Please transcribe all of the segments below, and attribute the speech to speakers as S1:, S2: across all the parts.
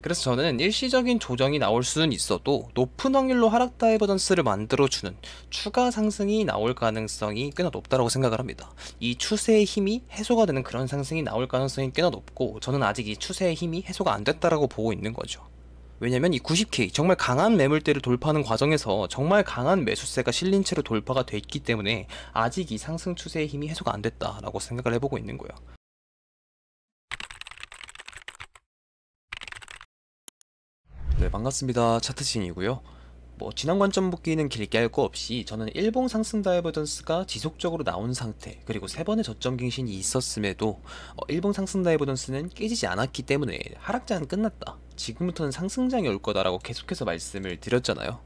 S1: 그래서 저는 일시적인 조정이 나올 수는 있어도 높은 확률로 하락 다이버전스를 만들어주는 추가 상승이 나올 가능성이 꽤나 높다고 생각을 합니다. 이 추세의 힘이 해소가 되는 그런 상승이 나올 가능성이 꽤나 높고, 저는 아직 이 추세의 힘이 해소가 안 됐다라고 보고 있는 거죠. 왜냐면 이 90K 정말 강한 매물대를 돌파하는 과정에서 정말 강한 매수세가 실린 채로 돌파가 됐기 때문에 아직 이 상승 추세의 힘이 해소가 안 됐다라고 생각을 해보고 있는 거예요. 네, 반갑습니다. 차트진이고요. 지난 관점 복귀는 길게 할 거 없이 저는 일봉 상승 다이버전스가 지속적으로 나온 상태, 그리고 세 번의 저점 갱신이 있었음에도 일봉 상승 다이버전스는 깨지지 않았기 때문에 하락장은 끝났다, 지금부터는 상승장이 올 거다라고 계속해서 말씀을 드렸잖아요.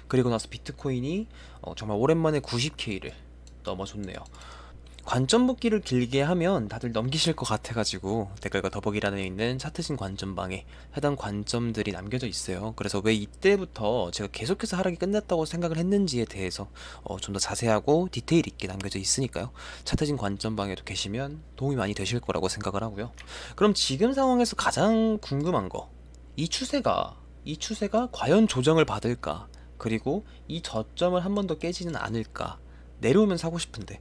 S1: 그리고 나서 비트코인이 정말 오랜만에 90K를 넘어섰네요. 관점 복귀를 길게 하면 다들 넘기실 것 같아가지고 댓글과 더보기란에 있는 차트신 관점방에 해당 관점들이 남겨져 있어요. 그래서 왜 이때부터 제가 계속해서 하락이 끝났다고 생각을 했는지에 대해서 좀 더 자세하고 디테일 있게 남겨져 있으니까요. 차트신 관점방에도 계시면 도움이 많이 되실 거라고 생각을 하고요. 그럼 지금 상황에서 가장 궁금한 거, 이 추세가 과연 조정을 받을까? 그리고 이 저점을 한 번 더 깨지는 않을까? 내려오면 사고 싶은데,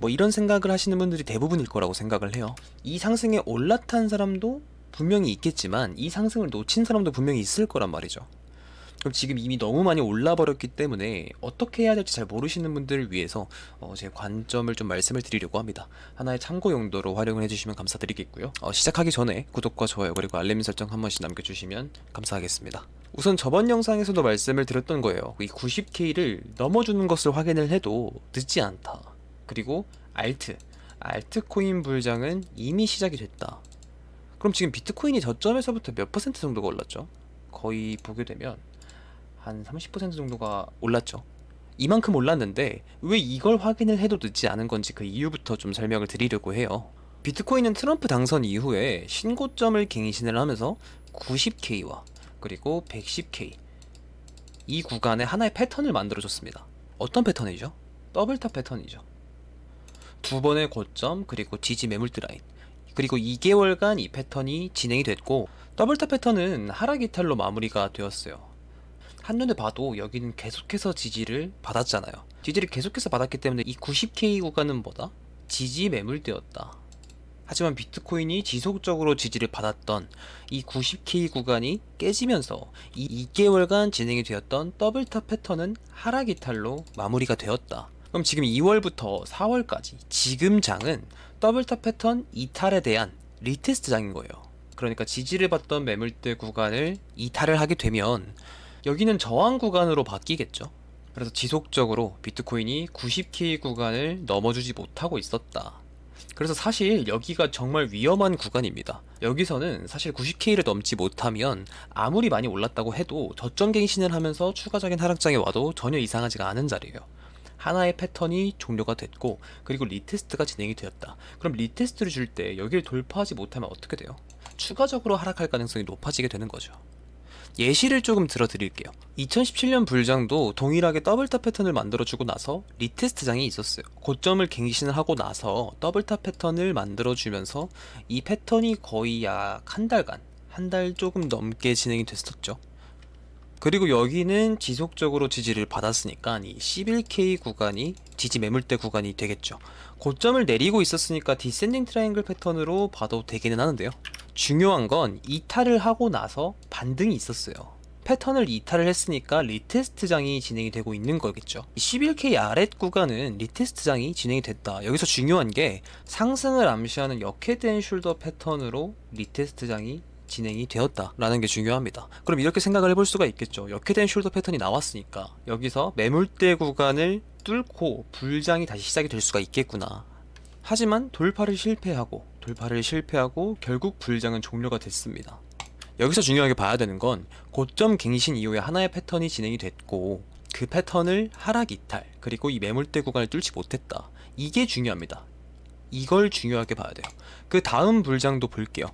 S1: 이런 생각을 하시는 분들이 대부분일 거라고 생각을 해요. 이 상승에 올라탄 사람도 분명히 있겠지만 이 상승을 놓친 사람도 분명히 있을 거란 말이죠. 그럼 지금 이미 너무 많이 올라버렸기 때문에 어떻게 해야 될지 잘 모르시는 분들을 위해서 제 관점을 좀 말씀을 드리려고 합니다. 하나의 참고 용도로 활용을 해주시면 감사드리겠고요. 시작하기 전에 구독과 좋아요 그리고 알림 설정 한 번씩 남겨주시면 감사하겠습니다. 우선 저번 영상에서도 말씀을 드렸던 거예요. 이 90K를 넘어주는 것을 확인을 해도 늦지 않다. 그리고 알트코인 불장은 이미 시작이 됐다. 그럼 지금 비트코인이 저점에서부터 몇 퍼센트 정도가 올랐죠? 거의 보게 되면 한 30% 정도가 올랐죠. 이만큼 올랐는데 왜 이걸 확인을 해도 늦지 않은 건지 그 이유부터 좀 설명을 드리려고 해요. 비트코인은 트럼프 당선 이후에 신고점을 갱신을 하면서 90K와 그리고 110K 이 구간에 하나의 패턴을 만들어줬습니다. 어떤 패턴이죠? 더블탑 패턴이죠. 두 번의 고점 그리고 지지 매물대 라인, 그리고 2개월간 이 패턴이 진행이 됐고, 더블탑 패턴은 하락 이탈로 마무리가 되었어요. 한눈에 봐도 여기는 계속해서 지지를 받았잖아요. 지지를 계속해서 받았기 때문에 이 90K 구간은 뭐다? 지지 매물대였다. 하지만 비트코인이 지속적으로 지지를 받았던 이 90K 구간이 깨지면서 이 2개월간 진행이 되었던 더블탑 패턴은 하락 이탈로 마무리가 되었다. 그럼 지금 2월부터 4월까지 지금 장은 더블탑 패턴 이탈에 대한 리테스트 장인 거예요. 그러니까 지지를 받던 매물대 구간을 이탈을 하게 되면 여기는 저항 구간으로 바뀌겠죠. 그래서 지속적으로 비트코인이 90K 구간을 넘어주지 못하고 있었다. 그래서 사실 여기가 정말 위험한 구간입니다. 여기서는 사실 90K를 넘지 못하면 아무리 많이 올랐다고 해도 저점 갱신을 하면서 추가적인 하락장이 와도 전혀 이상하지가 않은 자리예요. 하나의 패턴이 종료가 됐고, 그리고 리테스트가 진행이 되었다. 그럼 리테스트를 줄 때 여기를 돌파하지 못하면 어떻게 돼요? 추가적으로 하락할 가능성이 높아지게 되는 거죠. 예시를 조금 들어드릴게요. 2017년 불장도 동일하게 더블탑 패턴을 만들어주고 나서 리테스트장이 있었어요. 고점을 갱신을 하고 나서 더블탑 패턴을 만들어주면서 이 패턴이 거의 약 한 달간, 한 달 조금 넘게 진행이 됐었죠. 그리고 여기는 지속적으로 지지를 받았으니까 이 11K 구간이 지지 매물대 구간이 되겠죠. 고점을 내리고 있었으니까 디센딩 트라이앵글 패턴으로 봐도 되기는 하는데요. 중요한 건 이탈을 하고 나서 반등이 있었어요. 패턴을 이탈을 했으니까 리테스트장이 진행이 되고 있는 거겠죠. 11K 아랫 구간은 리테스트장이 진행이 됐다. 여기서 중요한 게 상승을 암시하는 역헤드앤 숄더 패턴으로 리테스트장이 진행이 되었다 라는 게 중요합니다. 그럼 이렇게 생각을 해볼 수가 있겠죠. 역헤드앤 숄더 패턴이 나왔으니까 여기서 매물대 구간을 뚫고 불장이 다시 시작이 될 수가 있겠구나. 하지만 돌파를 실패하고 결국 불장은 종료가 됐습니다. 여기서 중요하게 봐야 되는 건 고점 갱신 이후에 하나의 패턴이 진행이 됐고, 그 패턴을 하락 이탈 그리고 이 매물대 구간을 뚫지 못했다. 이게 중요합니다. 이걸 중요하게 봐야 돼요. 그 다음 불장도 볼게요.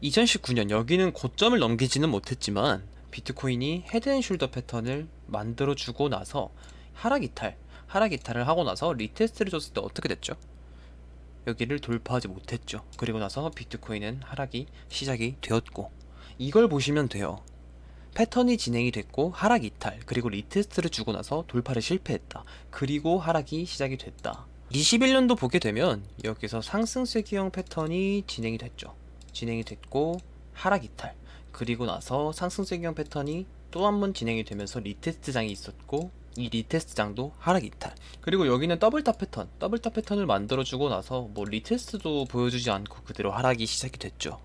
S1: 2019년 여기는 고점을 넘기지는 못했지만 비트코인이 헤드앤숄더 패턴을 만들어주고 나서 하락 이탈을 하고 나서 리테스트를 줬을 때 어떻게 됐죠? 여기를 돌파하지 못했죠. 그리고 나서 비트코인은 하락이 시작이 되었고, 이걸 보시면 돼요. 패턴이 진행이 됐고 하락 이탈, 그리고 리테스트를 주고 나서 돌파를 실패했다. 그리고 하락이 시작이 됐다. 21년도 보게 되면 여기서 상승세기형 패턴이 진행이 됐죠. 진행이 됐고 하락 이탈, 그리고 나서 상승세기형 패턴이 또 한 번 진행이 되면서 리테스트장이 있었고 이 리테스트장도 하락 이탈, 그리고 여기는 더블탑 패턴을 만들어주고 나서 뭐 리테스트도 보여주지 않고 그대로 하락이 시작이 됐죠.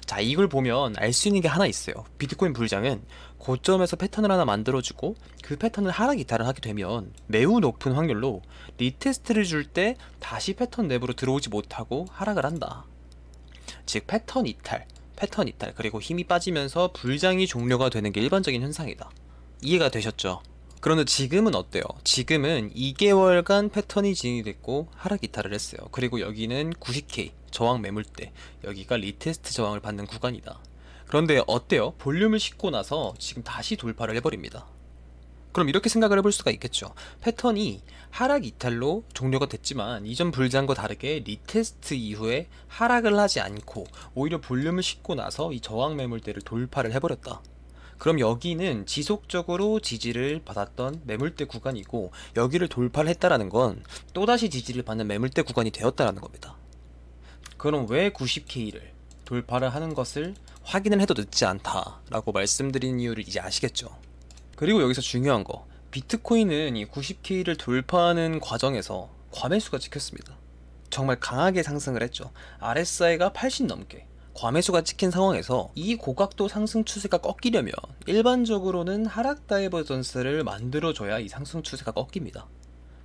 S1: 자, 이걸 보면 알 수 있는 게 하나 있어요. 비트코인 불장은 고점에서 패턴을 하나 만들어주고 그 패턴을 하락 이탈을 하게 되면 매우 높은 확률로 리테스트를 줄 때 다시 패턴 내부로 들어오지 못하고 하락을 한다. 즉 패턴 이탈, 그리고 힘이 빠지면서 불장이 종료가 되는 게 일반적인 현상이다. 이해가 되셨죠? 그런데 지금은 어때요? 지금은 2개월간 패턴이 진행이 됐고 하락 이탈을 했어요. 그리고 여기는 90K 저항 매물대, 여기가 리테스트 저항을 받는 구간이다. 그런데 어때요? 볼륨을 싣고 나서 지금 다시 돌파를 해버립니다. 그럼 이렇게 생각을 해볼 수가 있겠죠. 패턴이 하락 이탈로 종료가 됐지만 이전 불장과 다르게 리테스트 이후에 하락을 하지 않고 오히려 볼륨을 싣고 나서 이 저항 매물대를 돌파를 해버렸다. 그럼 여기는 지속적으로 지지를 받았던 매물대 구간이고 여기를 돌파를 했다라는 건 또다시 지지를 받는 매물대 구간이 되었다라는 겁니다. 그럼 왜 90K를 돌파를 하는 것을 확인을 해도 늦지 않다라고 말씀드린 이유를 이제 아시겠죠. 그리고 여기서 중요한 거, 비트코인은 이 90K를 돌파하는 과정에서 과매수가 찍혔습니다. 정말 강하게 상승을 했죠. RSI가 80 넘게 과매수가 찍힌 상황에서 이 고각도 상승 추세가 꺾이려면 일반적으로는 하락 다이버전스를 만들어줘야 이 상승 추세가 꺾입니다.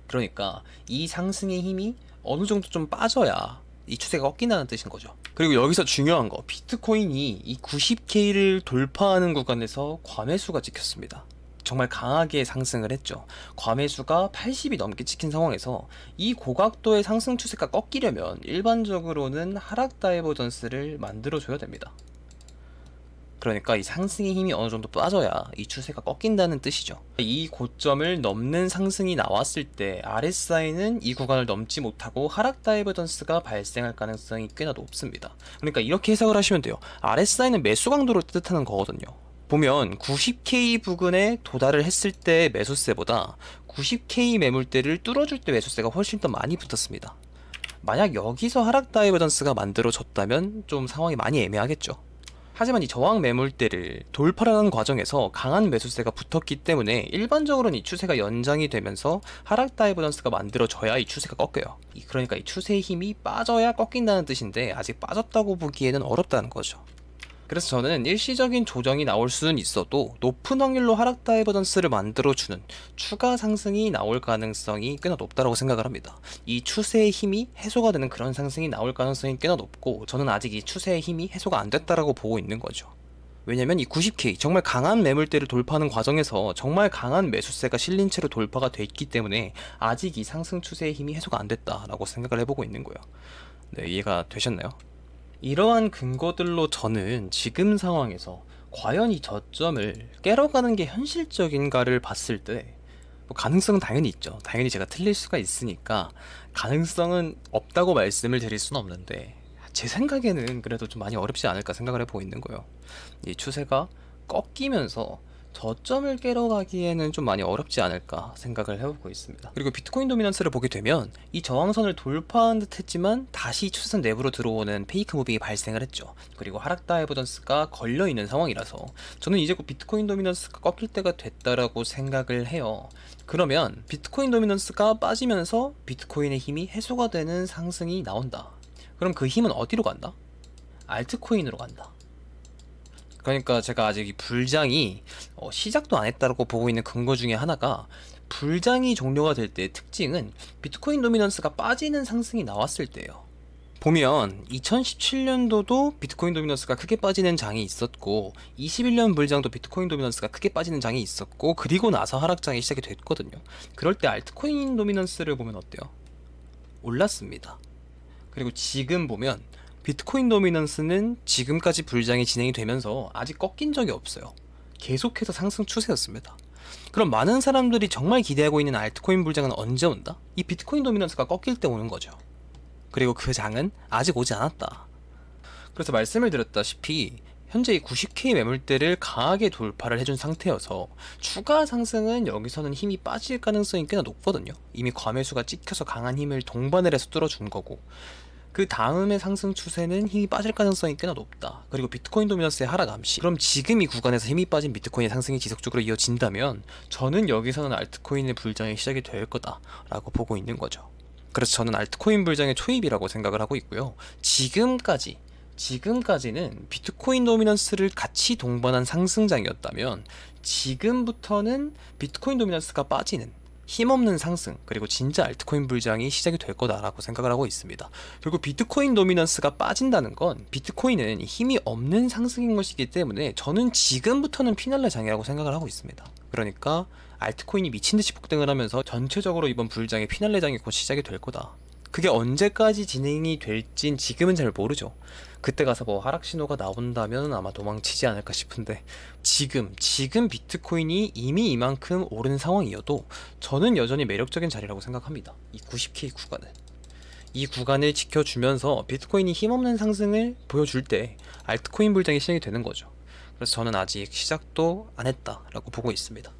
S1: 그러니까 이 상승의 힘이 어느 정도 좀 빠져야 이 추세가 꺾인다는 뜻인 거죠. 그리고 여기서 중요한 거, 비트코인이 이 90K를 돌파하는 구간에서 과매수가 찍혔습니다. 정말 강하게 상승을 했죠. 과매수가 80이 넘게 찍힌 상황에서 이 고각도의 상승 추세가 꺾이려면 일반적으로는 하락 다이버전스를 만들어줘야 됩니다. 그러니까 이 상승의 힘이 어느 정도 빠져야 이 추세가 꺾인다는 뜻이죠. 이 고점을 넘는 상승이 나왔을 때 RSI는 이 구간을 넘지 못하고 하락 다이버전스가 발생할 가능성이 꽤나 높습니다. 그러니까 이렇게 해석을 하시면 돼요. RSI는 매수 강도를 뜻하는 거거든요. 보면 90K 부근에 도달을 했을 때 매수세보다 90K 매물대를 뚫어줄 때 매수세가 훨씬 더 많이 붙었습니다. 만약 여기서 하락 다이버전스가 만들어졌다면 좀 상황이 많이 애매하겠죠. 하지만 이 저항 매물대를 돌파하는 과정에서 강한 매수세가 붙었기 때문에 일반적으로는 이 추세가 연장이 되면서 하락 다이버전스가 만들어져야 이 추세가 꺾여요. 그러니까 이 추세의 힘이 빠져야 꺾인다는 뜻인데 아직 빠졌다고 보기에는 어렵다는 거죠. 그래서 저는 일시적인 조정이 나올 수는 있어도 높은 확률로 하락 다이버전스를 만들어주는 추가 상승이 나올 가능성이 꽤나 높다고 생각을 합니다. 이 추세의 힘이 해소가 되는 그런 상승이 나올 가능성이 꽤나 높고 저는 아직 이 추세의 힘이 해소가 안 됐다라고 보고 있는 거죠. 왜냐면 이 90K 정말 강한 매물대를 돌파하는 과정에서 정말 강한 매수세가 실린 채로 돌파가 됐기 때문에 아직 이 상승 추세의 힘이 해소가 안 됐다라고 생각을 해보고 있는 거예요. 네, 이해가 되셨나요? 이러한 근거들로 저는 지금 상황에서 과연 이 저점을 깨러가는 게 현실적인가를 봤을 때 뭐 가능성은 당연히 있죠. 당연히 제가 틀릴 수가 있으니까 가능성은 없다고 말씀을 드릴 수는 없는데 제 생각에는 그래도 좀 많이 어렵지 않을까 생각을 해보고 있는 거예요. 이 추세가 꺾이면서 저점을 깨러 가기에는 좀 많이 어렵지 않을까 생각을 해보고 있습니다. 그리고 비트코인 도미넌스를 보게 되면 이 저항선을 돌파한 듯 했지만 다시 추세선 내부로 들어오는 페이크 무빙이 발생을 했죠. 그리고 하락 다이버전스가 걸려있는 상황이라서 저는 이제 곧 비트코인 도미넌스가 꺾일 때가 됐다라고 생각을 해요. 그러면 비트코인 도미넌스가 빠지면서 비트코인의 힘이 해소가 되는 상승이 나온다. 그럼 그 힘은 어디로 간다? 알트코인으로 간다. 그러니까 제가 아직 이 불장이 시작도 안 했다고 보고 있는 근거 중에 하나가 불장이 종료가 될 때의 특징은 비트코인 도미넌스가 빠지는 상승이 나왔을 때예요. 보면 2017년도도 비트코인 도미넌스가 크게 빠지는 장이 있었고 21년 불장도 비트코인 도미넌스가 크게 빠지는 장이 있었고 그리고 나서 하락장이 시작이 됐거든요. 그럴 때 알트코인 도미넌스를 보면 어때요? 올랐습니다. 그리고 지금 보면 비트코인 도미넌스는 지금까지 불장이 진행이 되면서 아직 꺾인 적이 없어요. 계속해서 상승 추세였습니다. 그럼 많은 사람들이 정말 기대하고 있는 알트코인 불장은 언제 온다? 이 비트코인 도미넌스가 꺾일 때 오는 거죠. 그리고 그 장은 아직 오지 않았다. 그래서 말씀을 드렸다시피 현재 이 90K 매물대를 강하게 돌파를 해준 상태여서 추가 상승은 여기서는 힘이 빠질 가능성이 꽤나 높거든요. 이미 과매수가 찍혀서 강한 힘을 동반을 해서 뚫어준 거고, 그 다음의 상승 추세는 힘이 빠질 가능성이 꽤나 높다. 그리고 비트코인 도미넌스의 하락 암시. 그럼 지금 이 구간에서 힘이 빠진 비트코인의 상승이 지속적으로 이어진다면 저는 여기서는 알트코인의 불장이 시작이 될 거다라고 보고 있는 거죠. 그래서 저는 알트코인 불장의 초입이라고 생각을 하고 있고요. 지금까지는 비트코인 도미넌스를 같이 동반한 상승장이었다면 지금부터는 비트코인 도미넌스가 빠지는 힘없는 상승, 그리고 진짜 알트코인 불장이 시작이 될 거다라고 생각을 하고 있습니다. 결국 비트코인 도미넌스가 빠진다는 건 비트코인은 힘이 없는 상승인 것이기 때문에 저는 지금부터는 피날레 장이라고 생각을 하고 있습니다. 그러니까 알트코인이 미친듯이 폭등을 하면서 전체적으로 이번 불장의 피날레 장이 곧 시작이 될 거다. 그게 언제까지 진행이 될진 지금은 잘 모르죠. 그때 가서 뭐 하락 신호가 나온다면 아마 도망치지 않을까 싶은데, 지금 비트코인이 이미 이만큼 오른 상황이어도 저는 여전히 매력적인 자리라고 생각합니다. 이 90K 구간은. 이 구간을 지켜주면서 비트코인이 힘없는 상승을 보여줄 때 알트코인 불장이 시작이 되는 거죠. 그래서 저는 아직 시작도 안 했다라고 보고 있습니다.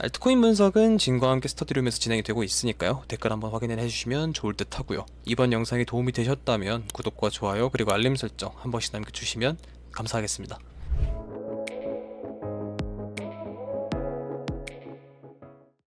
S1: 알트코인 분석은 진과 함께 스터디룸에서 진행이 되고 있으니까요. 댓글 한번 확인을 해주시면 좋을 듯 하고요. 이번 영상이 도움이 되셨다면 구독과 좋아요 그리고 알림 설정 한 번씩 남겨주시면 감사하겠습니다.